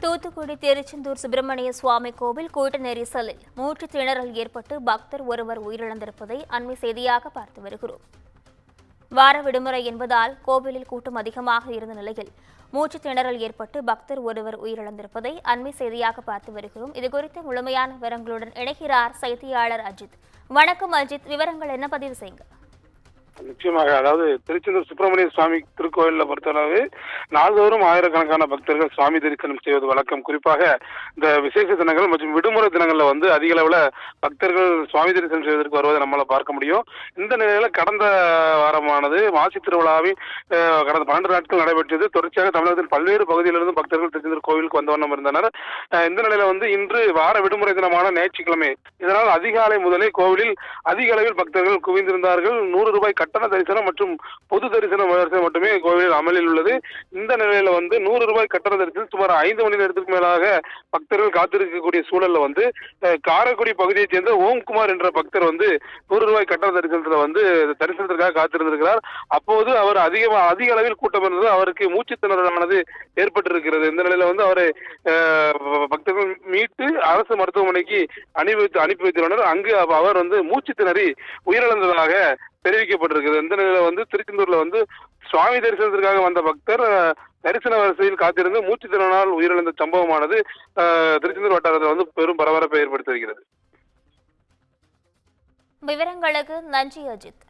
தூத்துக்குடி திருச்செந்தூர் சுப்பிரமணிய சுவாமி கோவில் கூட்ட நெரிசலில் மூச்சு திணறல் ஏற்பட்டு பக்தர் ஒருவர் உயிரிழந்திருப்பதை அண்மை செய்தியாக பார்த்து வருகிறோம். வார விடுமுறை என்பதால் கோவிலில் கூட்டம் அதிகமாக இருந்த நிலையில் மூச்சு திணறல் ஏற்பட்டு பக்தர் ஒருவர் உயிரிழந்திருப்பதை அண்மை செய்தியாக பார்த்து வருகிறோம். இதுகுறித்த முழுமையான விவரங்களுடன் இணைகிறார் செய்தியாளர் அஜித். வணக்கம் அஜித், விவரங்கள் என்ன பதிவு செய்யுங்க. நிச்சயமாக, அதாவது திருச்செந்தூர் சுப்பிரமணிய சுவாமி திருக்கோயில பொறுத்தளவு நாள்தோறும் ஆயிரக்கணக்கான பக்தர்கள் சுவாமி தரிசனம் செய்வது வழக்கம். குறிப்பாக இந்த விசேஷ தினங்கள் மற்றும் விடுமுறை தினங்கள்ல அதிக அளவுல பக்தர்கள் சுவாமி தரிசனம் செய்வதற்கு வருவதை நம்மளால பார்க்க முடியும். இந்த நிலையில கடந்த வாரமானது மாசி திருவிழாவின் கடந்த 12 நாட்கள் நடைபெற்றது. தொடர்ச்சியாக தமிழகத்தின் பல்வேறு பகுதியிலிருந்து பக்தர்கள் திருச்செந்தூர் கோவிலுக்கு வந்த வண்ணம் இருந்தனர். இந்த நிலையில இன்று வார விடுமுறை தினமான ஞாயிற்றுக்கிழமை, இதனால் அதிகாலை முதலே கோவிலில் அதிக அளவில் பக்தர்கள் குவிந்திருந்தார்கள். 100 ரூபாய் கட்டண தரிசனம் மற்றும் பொது தரிசனம் மட்டுமே கோவிலில் அமலில் உள்ளது. இந்த நிலையில 100 ரூபாய் கட்டண தரிசனம் சுமார் 5 மணி நேரத்துக்கு மேலாக பக்தர்கள் காத்திருக்கக்கூடிய சூழல்ல காரைக்குடி பகுதியைச் சேர்ந்த ஓம்குமார் என்ற பக்தர் 100 ரூபாய் கட்டண தரிசனத்திற்காக காத்திருந்திருக்கிறார். அப்போது அவர் அதிக அளவில் கூட்டம் இருந்தது. அவருக்கு மூச்சு திணறலானது ஏற்பட்டிருக்கிறது. இந்த நிலையில அவரை பக்தர்கள் மீட்டு அரசு மருத்துவமனைக்கு அனுப்பி வைத்துள்ளனர். அங்கு அவர் மூச்சு திணறி உயிரிழந்ததாக தெரிவிக்கப்பட்டிருக்கிறது. இந்த நிலையில திருச்செந்தூர்ல சுவாமி தரிசனத்திற்காக வந்த பக்தர் தரிசன வரிசையில் காத்திருந்து மூச்சு திணறலால் உயிரிழந்த சம்பவமானது திருச்செந்தூர் வட்டாரத்தில் பெரும் பரபரப்பை ஏற்படுத்தி வருகிறது. விவரங்களுக்கு நன்றி அஜித்.